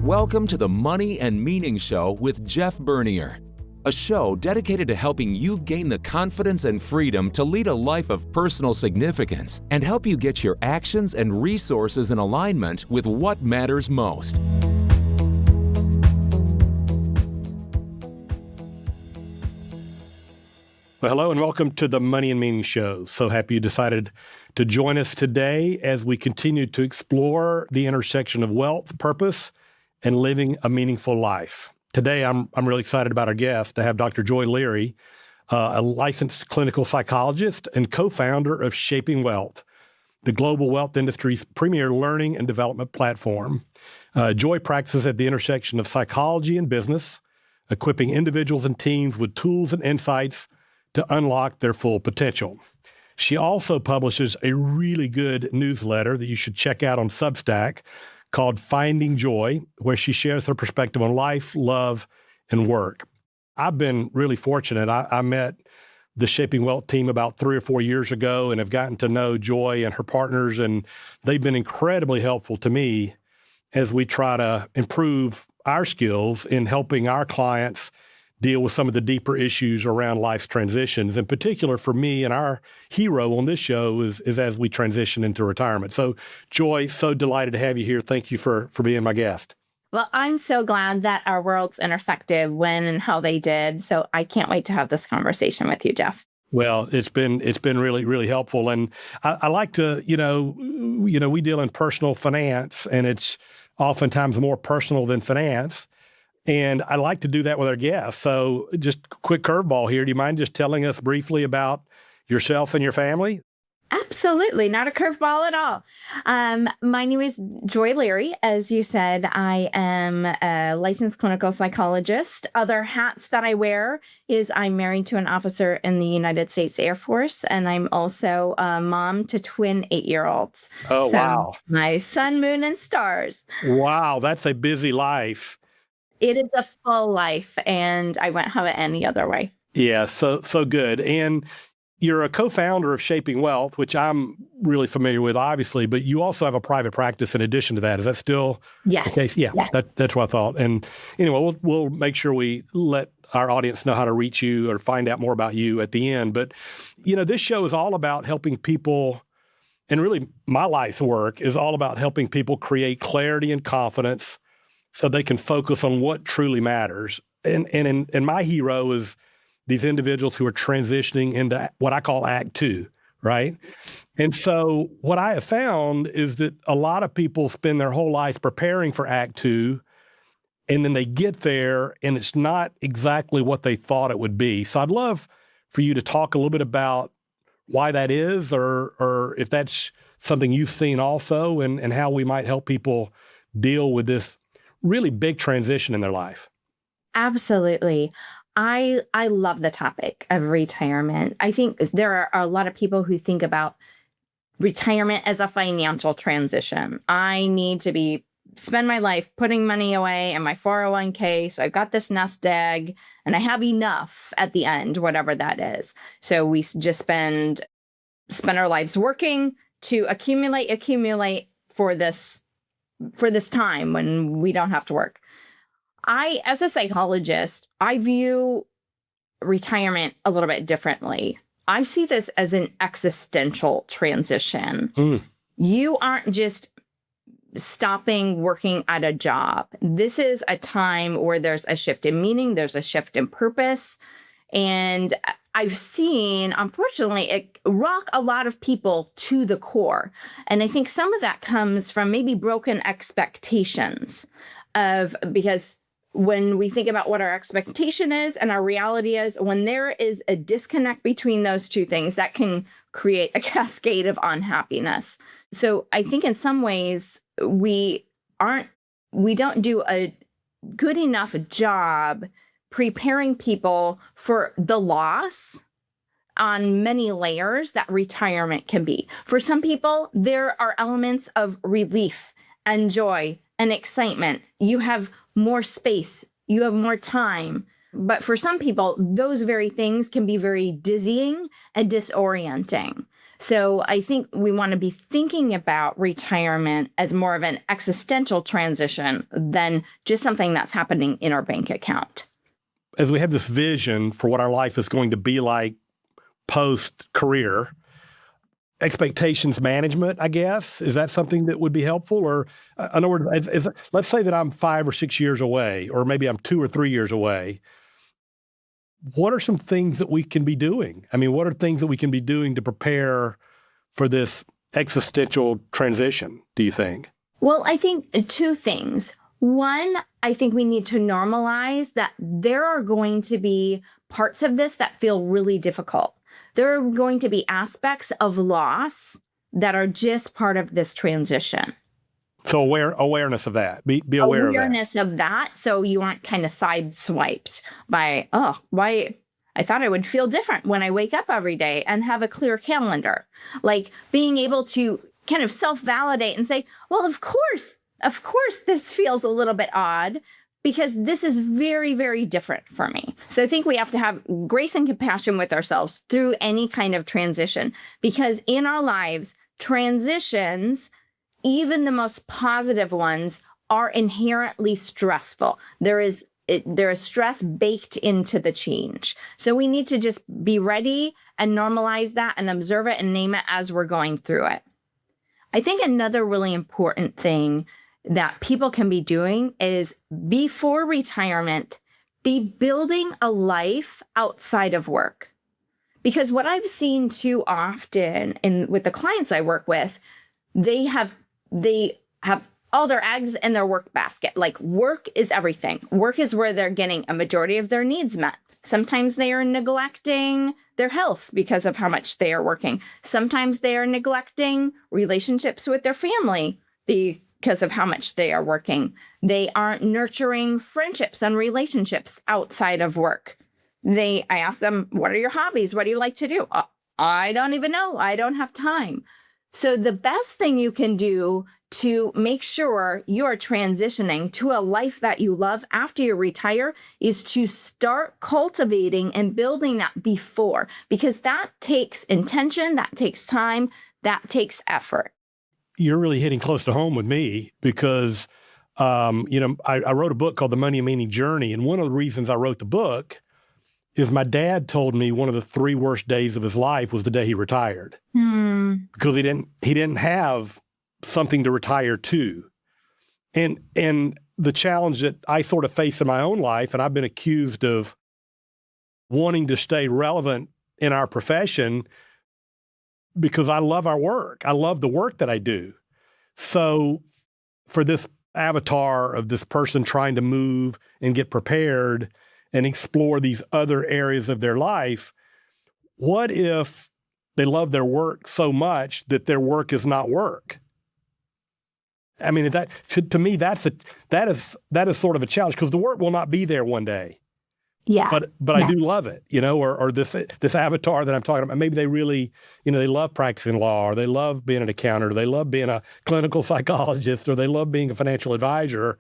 Welcome to the Money and Meaning Show with Jeff Bernier, a show dedicated to helping you gain the confidence and freedom to lead a life of personal significance and help you get your actions and resources in alignment with what matters most. Well, hello and welcome to the Money and Meaning Show. So happy you decided to join us today as we continue to explore the intersection of wealth, purpose, and living a meaningful life. Today, I'm really excited about our guest to have Dr. Joy Lere, a licensed clinical psychologist and co-founder of Shaping Wealth, the global wealth industry's premier learning and development platform. Joy practices at the intersection of psychology and business, equipping individuals and teams with tools and insights to unlock their full potential. She also publishes a really good newsletter that you should check out on Substack called Finding Joy, where she shares her perspective on life, love, and work. I've been really fortunate. I met the Shaping Wealth team about 3 or 4 years ago and have gotten to know Joy and her partners, and they've been incredibly helpful to me as we try to improve our skills in helping our clients deal with some of the deeper issues around life's transitions. In particular, for me and our hero on this show is as we transition into retirement. So, Joy, so delighted to have you here. Thank you for being my guest. Well, I'm so glad that our worlds intersected when and how they did. So I can't wait to have this conversation with you, Jeff. Well, it's been really, really helpful. And I like to, we deal in personal finance, and it's oftentimes more personal than finance. And I like to do that with our guests. So just a quick curveball here. Do you mind just telling us briefly about yourself and your family? Absolutely. Not a curveball at all. My name is Joy Lere. As you said, I am a licensed clinical psychologist. Other hats that I wear is I'm married to an officer in the United States Air Force, and I'm also a mom to twin 8-year-olds. Oh, so wow. My sun, moon, and stars. Wow, that's a busy life. It is a full life, and I wouldn't have it any other way. Yeah, so good. And you're a co-founder of Shaping Wealth, which I'm really familiar with, obviously, but you also have a private practice in addition to that. Is that still Yes. the case? Yeah. That's what I thought. And anyway, we'll make sure we let our audience know how to reach you or find out more about you at the end. But, this show is all about helping people, and really my life's work is all about helping people create clarity and confidence so they can focus on what truly matters. And my hero is these individuals who are transitioning into what I call Act 2, right? And so what I have found is that a lot of people spend their whole lives preparing for Act 2, and then they get there, and it's not exactly what they thought it would be. So I'd love for you to talk a little bit about why that is, or if that's something you've seen also, and how we might help people deal with this really big transition in their life. Absolutely. I love the topic of retirement. I think there are a lot of people who think about retirement as a financial transition. I need to spend my life putting money away in my 401k. So I've got this nest egg and I have enough at the end, whatever that is. So we just spend our lives working to accumulate for this time when we don't have to work. As a psychologist, I view retirement a little bit differently. I see this as an existential transition. You aren't just stopping working at a job. This is a time where there's a shift in meaning, there's a shift in purpose. And I've seen, unfortunately, it rock a lot of people to the core. And I think some of that comes from maybe broken expectations because when we think about what our expectation is and our reality is, when there is a disconnect between those two things, that can create a cascade of unhappiness. So I think in some ways we don't do a good enough job preparing people for the loss on many layers that retirement can be. For some people, there are elements of relief and joy and excitement. You have more space, you have more time. But for some people, those very things can be very dizzying and disorienting. So I think we want to be thinking about retirement as more of an existential transition than just something that's happening in our bank account. As we have this vision for what our life is going to be like post-career, expectations management, I guess, is that something that would be helpful? Or in other words, let's say that I'm 5 or 6 years away, or maybe I'm 2 or 3 years away. What are some things that we can be doing? I mean, what are things that we can be doing to prepare for this existential transition, do you think? Well, I think two things. One, I think we need to normalize that there are going to be parts of this that feel really difficult. There are going to be aspects of loss that are just part of this transition. So awareness of that. Be aware of that. Awareness of that. So you aren't kind of sideswiped by, why I thought I would feel different when I wake up every day and have a clear calendar. Like being able to kind of self-validate and say, well, of course, this feels a little bit odd because this is very, very different for me. So I think we have to have grace and compassion with ourselves through any kind of transition, because in our lives, transitions, even the most positive ones, are inherently stressful. There is stress baked into the change. So we need to just be ready and normalize that and observe it and name it as we're going through it. I think another really important thing that people can be doing is, before retirement, be building a life outside of work. Because what I've seen too often with the clients I work with, they have all their eggs in their work basket. Like, work is everything. Work is where they're getting a majority of their needs met. Sometimes they are neglecting their health because of how much they are working. Sometimes they are neglecting relationships with their family because of how much they are working. They aren't nurturing friendships and relationships outside of work. I ask them, what are your hobbies? What do you like to do? I don't even know. I don't have time. So the best thing you can do to make sure you're transitioning to a life that you love after you retire is to start cultivating and building that before, because that takes intention, that takes time, that takes effort. You're really hitting close to home with me because, I wrote a book called The Money and Meaning Journey. And one of the reasons I wrote the book is my dad told me one of the 3 worst days of his life was the day he retired. Because he didn't have something to retire to. And the challenge that I sort of face in my own life, and I've been accused of wanting to stay relevant in our profession because I love our work. I love the work that I do. So for this avatar of this person trying to move and get prepared and explore these other areas of their life, what if they love their work so much that their work is not work? I mean, to me, that is sort of a challenge, because the work will not be there one day. Yeah. But I do love it, or this avatar that I'm talking about. Maybe they really, they love practicing law, or they love being an accountant, or they love being a clinical psychologist, or they love being a financial advisor.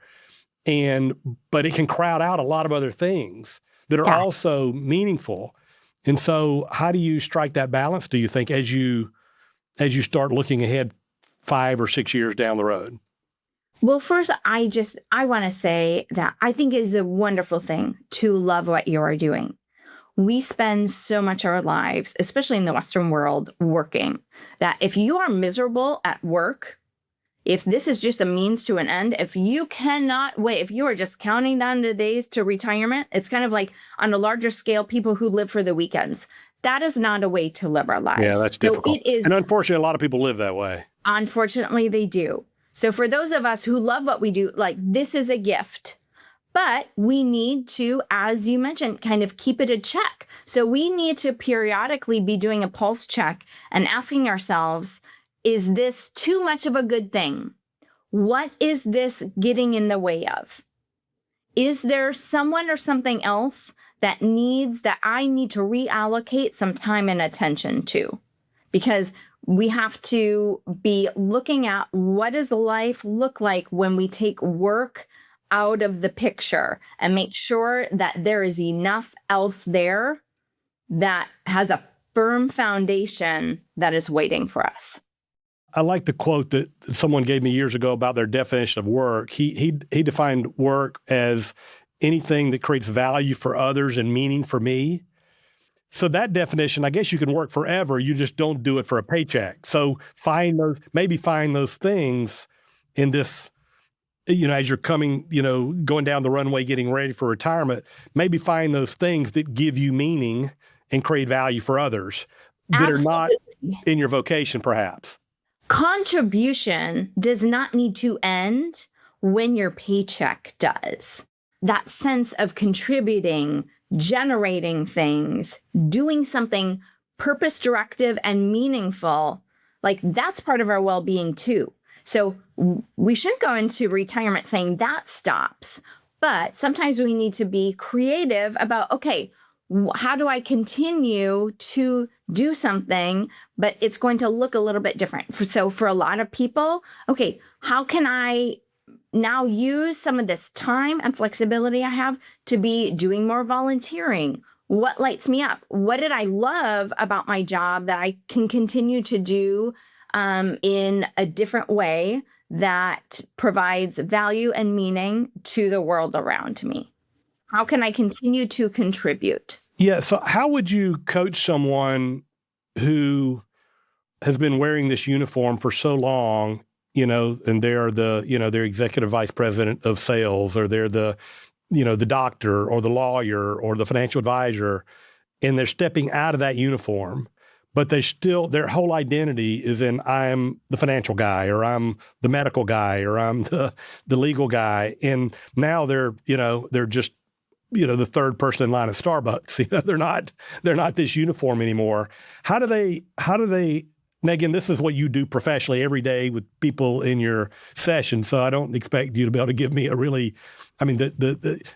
But it can crowd out a lot of other things that are also meaningful. And so how do you strike that balance, do you think, as you start looking ahead 5 or 6 years down the road? Well, first, I want to say that I think it is a wonderful thing to love what you are doing. We spend so much of our lives, especially in the Western world, working, that if you are miserable at work, if this is just a means to an end, if you cannot wait, if you are just counting down the days to retirement, it's kind of like on a larger scale, people who live for the weekends. That is not a way to live our lives. Yeah, that's difficult. It is, and unfortunately, a lot of people live that way. Unfortunately, they do. So for those of us who love what we do, like, this is a gift. But we need to, as you mentioned, kind of keep it in check. So we need to periodically be doing a pulse check and asking ourselves, is this too much of a good thing? What is this getting in the way of? Is there someone or something else that I need to reallocate some time and attention to? Because we have to be looking at, what does life look like when we take work out of the picture and make sure that there is enough else there that has a firm foundation that is waiting for us. I like the quote that someone gave me years ago about their definition of work. He defined work as anything that creates value for others and meaning for me. So that definition, I guess you can work forever. You just don't do it for a paycheck. So find those things in this, as you're going down the runway, getting ready for retirement, maybe find those things that give you meaning and create value for others that are not in your vocation, perhaps. Contribution does not need to end when your paycheck does. That sense of contributing, generating things, doing something purpose directive and meaningful, like that's part of our well-being too. So we shouldn't go into retirement saying that stops, but sometimes we need to be creative about, okay, how do I continue to do something, but it's going to look a little bit different. So for a lot of people, okay, how can I now use some of this time and flexibility I have to be doing more volunteering? What lights me up? What did I love about my job that I can continue to do in a different way that provides value and meaning to the world around me? How can I continue to contribute? Yeah. So how would you coach someone who has been wearing this uniform for so long, and they're they're executive vice president of sales, or they're the doctor or the lawyer or the financial advisor, and they're stepping out of that uniform, but their whole identity is in, I'm the financial guy, or I'm the medical guy, or I'm the legal guy. And now they're just, the third person in line at Starbucks. They're not this uniform anymore. How do they, and again, this is what you do professionally every day with people in your session. So I don't expect you to be able to give me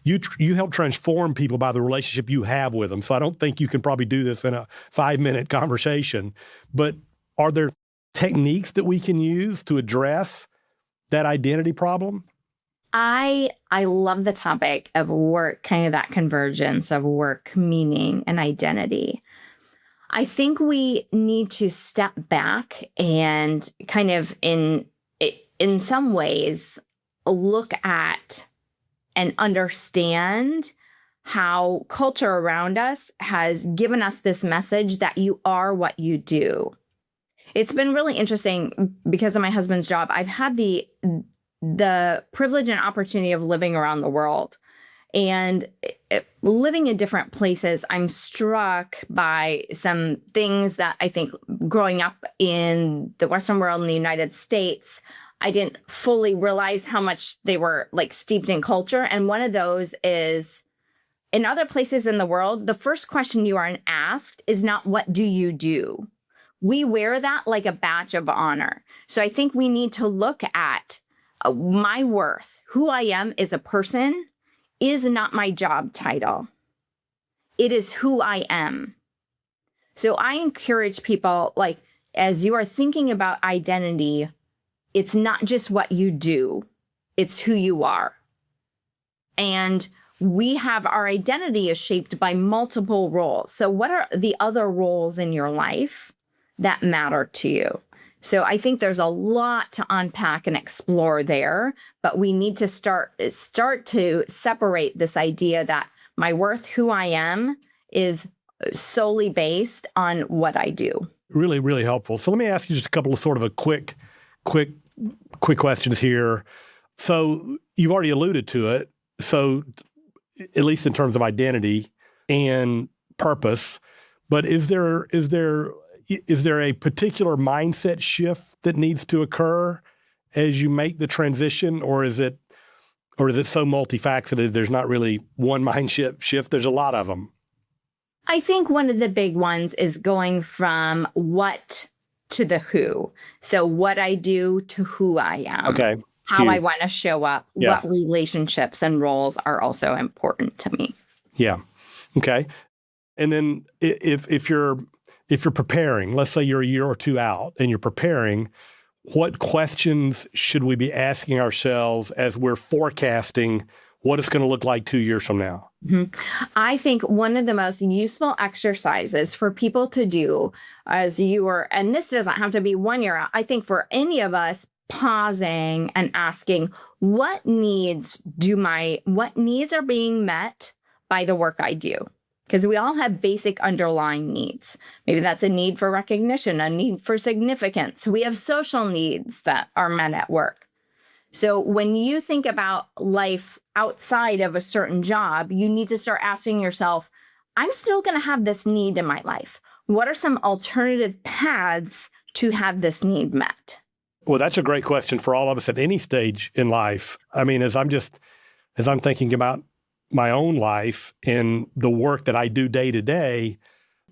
you help transform people by the relationship you have with them. So I don't think you can probably do this in a 5-minute conversation, but are there techniques that we can use to address that identity problem? I love the topic of work, kind of that convergence of work, meaning, and identity. I think we need to step back and kind of in some ways look at and understand how culture around us has given us this message that you are what you do. It's been really interesting because of my husband's job. I've had the privilege and opportunity of living around the world. And living in different places, I'm struck by some things that I think growing up in the Western world in the United States, I didn't fully realize how much they were like steeped in culture. And one of those is, in other places in the world, the first question you are asked is not, what do you do? We wear that like a badge of honor. So I think we need to look at my worth, who I am as a person, is not my job title. It is who I am. So I encourage people, like, as you are thinking about identity, it's not just what you do, it's who you are. And we have our identity is shaped by multiple roles. So what are the other roles in your life that matter to you? So I think there's a lot to unpack and explore there, but we need to start to separate this idea that my worth, who I am, is solely based on what I do. Really, really helpful. So let me ask you just a couple of sort of a quick questions here. So you've already alluded to it. So at least in terms of identity and purpose, but is there a particular mindset shift that needs to occur as you make the transition, or is it so multifaceted there's not really one mindset shift? There's a lot of them. I think one of the big ones is going from what to the who. So what I do to who I am. Okay. How I want to show up, what relationships and roles are also important to me. Yeah. Okay. And then if you're preparing, let's say you're a year or two out and you're preparing, what questions should we be asking ourselves as we're forecasting what it's going to look like 2 years from now? I think one of the most useful exercises for people to do as you were, and this doesn't have to be 1 year out, I think for any of us, pausing and asking, what needs are being met by the work I do? Because we all have basic underlying needs. Maybe that's a need for recognition, a need for significance. We have social needs that are met at work. So when you think about life outside of a certain job, you need to start asking yourself, I'm still going to have this need in my life. What are some alternative paths to have this need met? Well, that's a great question for all of us at any stage in life. I mean, as I'm thinking about my own life and the work that I do day to day,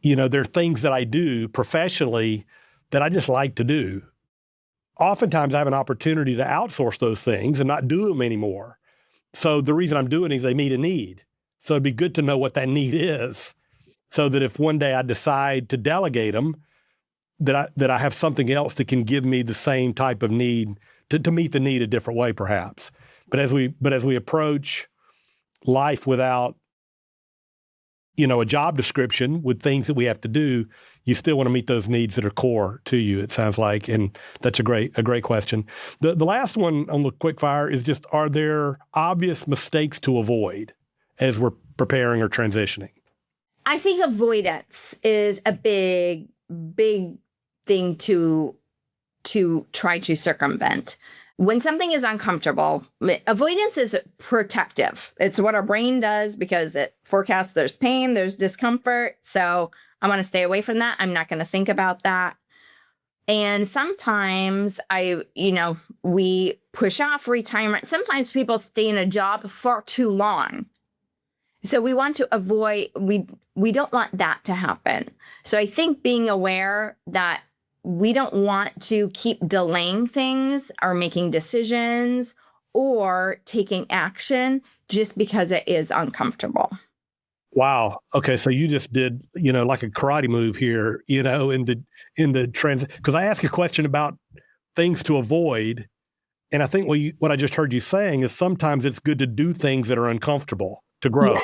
there are things that I do professionally that I just like to do. Oftentimes I have an opportunity to outsource those things and not do them anymore. So the reason I'm doing it is they meet a need. So it'd be good to know what that need is so that if one day I decide to delegate them, that I have something else that can give me the same type of need to meet the need a different way, perhaps. But as we approach life without, a job description with things that we have to do, you still want to meet those needs that are core to you, it sounds like. And that's a great question. The last one on the quick fire is just, are there obvious mistakes to avoid as we're preparing or transitioning? I think avoidance is a big thing to try to circumvent. When something is uncomfortable, avoidance is protective. It's what our brain does because it forecasts there's pain, there's discomfort. So I want to stay away from that. I'm not going to think about that. And sometimes we push off retirement. Sometimes people stay in a job for too long. So we want to avoid, we don't want that to happen. So I think being aware that we don't want to keep delaying things or making decisions or taking action just because it is uncomfortable. Wow. Okay. So you just did, like a karate move here, in the trans, because I asked a question about things to avoid. And I think what I just heard you saying is sometimes it's good to do things that are uncomfortable to grow.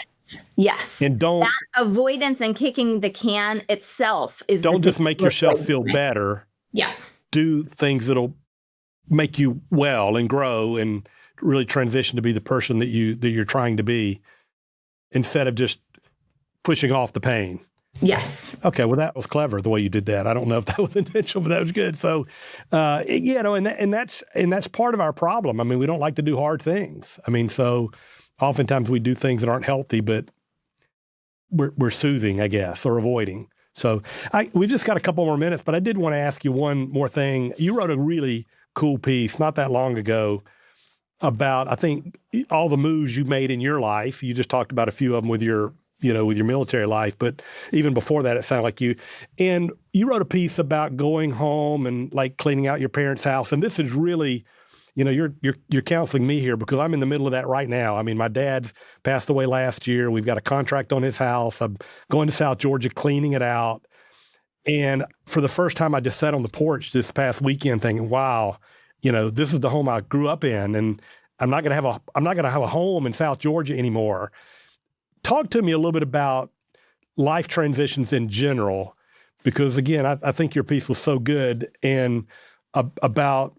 Yes. And that avoidance and kicking the can itself is don't just make yourself feel better. Yeah. Do things that'll make you well and grow and really transition to be the person that you're trying to be instead of just pushing off the pain. Yes. Okay. Well, that was clever the way you did that. I don't know if that was intentional, but that was good. So, and that's part of our problem. I mean, we don't like to do hard things. I mean, so oftentimes we do things that aren't healthy, but we're soothing, I guess, or avoiding. So we've just got a couple more minutes, but I did want to ask you one more thing. You wrote a really cool piece not that long ago about, I think, all the moves you made in your life. You just talked about a few of them with your military life, but even before that, it sounded like you wrote a piece about going home and like cleaning out your parents' house. And this is really, you're counseling me here because I'm in the middle of that right now. I mean, my dad passed away last year. We've got a contract on his house. I'm going to South Georgia, cleaning it out. And for the first time, I just sat on the porch this past weekend thinking, wow, this is the home I grew up in. And I'm not going to have a home in South Georgia anymore. Talk to me a little bit about life transitions in general, because again, I think your piece was so good and about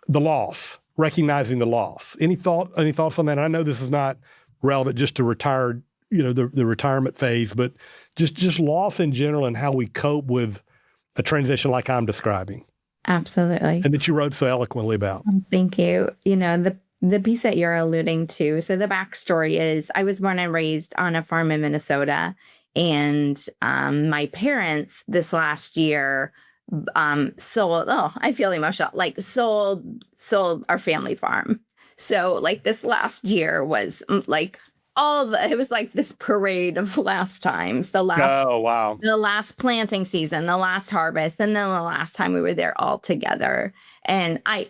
the loss, recognizing the loss. Any thoughts on that? I know this is not relevant just to retired, the retirement phase, but just loss in general and how we cope with a transition like I'm describing. Absolutely. And that you wrote so eloquently about. Thank you. The piece that you're alluding to. So the backstory is I was born and raised on a farm in Minnesota, and my parents this last year sold, I feel emotional, sold our family farm. So like this last year was like it was like this parade of last times, the last planting season, the last harvest, and then the last time we were there all together. And I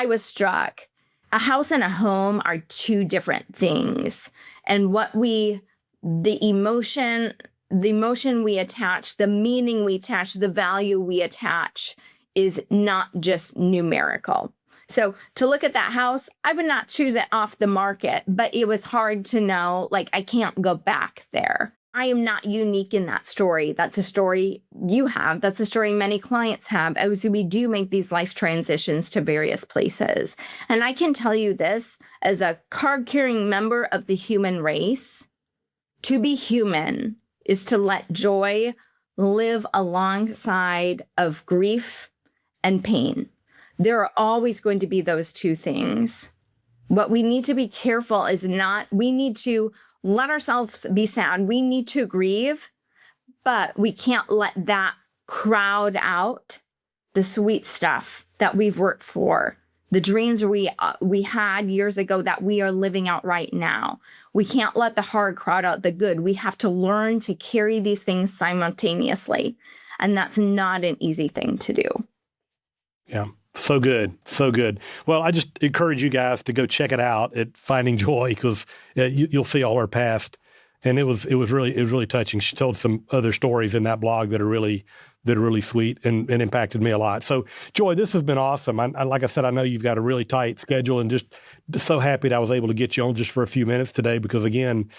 was struck. A house and a home are two different things. And the emotion we attach, the meaning we attach, the value we attach is not just numerical. So to look at that house, I would not choose it off the market, but it was hard to know, like, I can't go back there. I am not unique in that story. That's a story you have. That's a story many clients have as we do make these life transitions to various places. And I can tell you this, as a card-carrying member of the human race, to be human is to let joy live alongside of grief and pain. There are always going to be those two things. What we need to be careful is we need to let ourselves be sad. We need to grieve, but we can't let that crowd out the sweet stuff that we've worked for, the dreams we had years ago that we are living out right now. We can't let the hard crowd out the good. We have to learn to carry these things simultaneously, and that's not an easy thing to do. Yeah. So good. So good. Well, I just encourage you guys to go check it out at Finding Joy, because you'll see all her past. And it was really touching. She told some other stories in that blog that are really sweet and impacted me a lot. So Joy, this has been awesome. Like I said, I know you've got a really tight schedule, and just so happy that I was able to get you on just for a few minutes today, because again,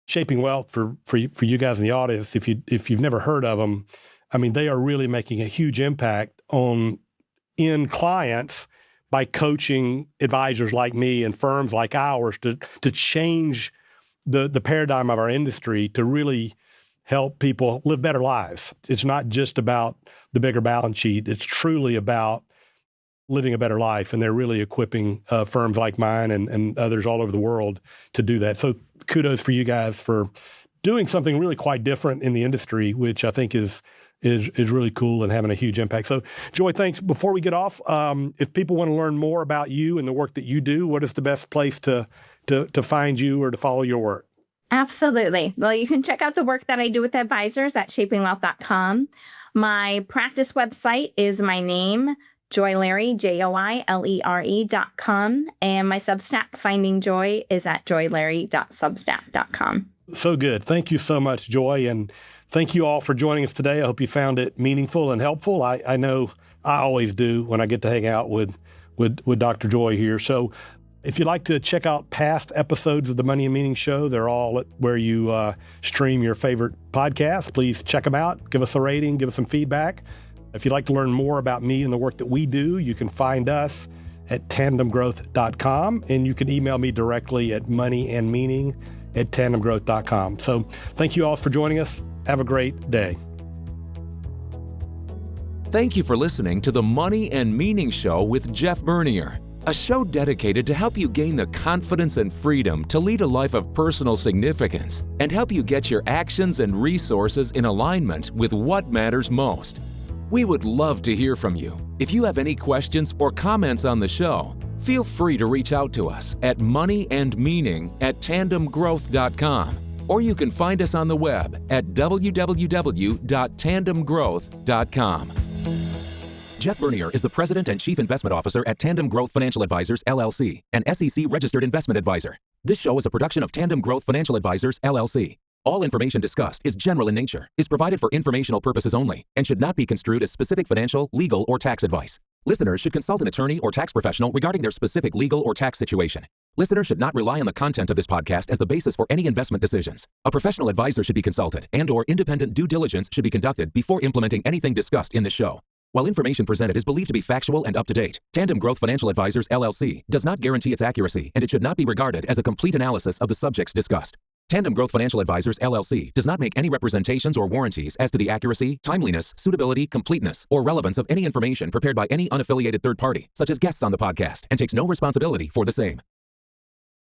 Shaping Wealth for you guys in the audience, if you've never heard of them, I mean, they are really making a huge impact in clients by coaching advisors like me and firms like ours to change the paradigm of our industry to really help people live better lives. It's not just about the bigger balance sheet. It's truly about living a better life. And they're really equipping firms like mine and others all over the world to do that. So kudos for you guys for doing something really quite different in the industry, which I think is really cool and having a huge impact. So Joy, thanks. Before we get off, if people want to learn more about you and the work that you do, what is the best place to find you or to follow your work? Absolutely. Well, you can check out the work that I do with advisors at shapingwealth.com. My practice website is my name, Joy Lere, JoyLere.com. And my Substack, Finding Joy, is at joylere.substack.com. So good. Thank you so much, Joy. And thank you all for joining us today. I hope you found it meaningful and helpful. I know I always do when I get to hang out with Dr. Joy here. So if you'd like to check out past episodes of the Money and Meaning Show, they're all at where you stream your favorite podcasts. Please check them out. Give us a rating. Give us some feedback. If you'd like to learn more about me and the work that we do, you can find us at tandemgrowth.com, and you can email me directly at moneyandmeaning@tandemgrowth.com. So thank you all for joining us. Have a great day. Thank you for listening to the Money and Meaning Show with Jeff Bernier, a show dedicated to help you gain the confidence and freedom to lead a life of personal significance and help you get your actions and resources in alignment with what matters most. We would love to hear from you. If you have any questions or comments on the show, feel free to reach out to us at moneyandmeaning@tandemgrowth.com, or you can find us on the web at www.tandemgrowth.com. Jeff Bernier is the President and Chief Investment Officer at Tandem Growth Financial Advisors, LLC, an SEC-registered investment advisor. This show is a production of Tandem Growth Financial Advisors, LLC. All information discussed is general in nature, is provided for informational purposes only, and should not be construed as specific financial, legal, or tax advice. Listeners should consult an attorney or tax professional regarding their specific legal or tax situation. Listeners should not rely on the content of this podcast as the basis for any investment decisions. A professional advisor should be consulted and/or independent due diligence should be conducted before implementing anything discussed in this show. While information presented is believed to be factual and up-to-date, Tandem Growth Financial Advisors, LLC, does not guarantee its accuracy, and it should not be regarded as a complete analysis of the subjects discussed. Tandem Growth Financial Advisors, LLC, does not make any representations or warranties as to the accuracy, timeliness, suitability, completeness, or relevance of any information prepared by any unaffiliated third party, such as guests on the podcast, and takes no responsibility for the same.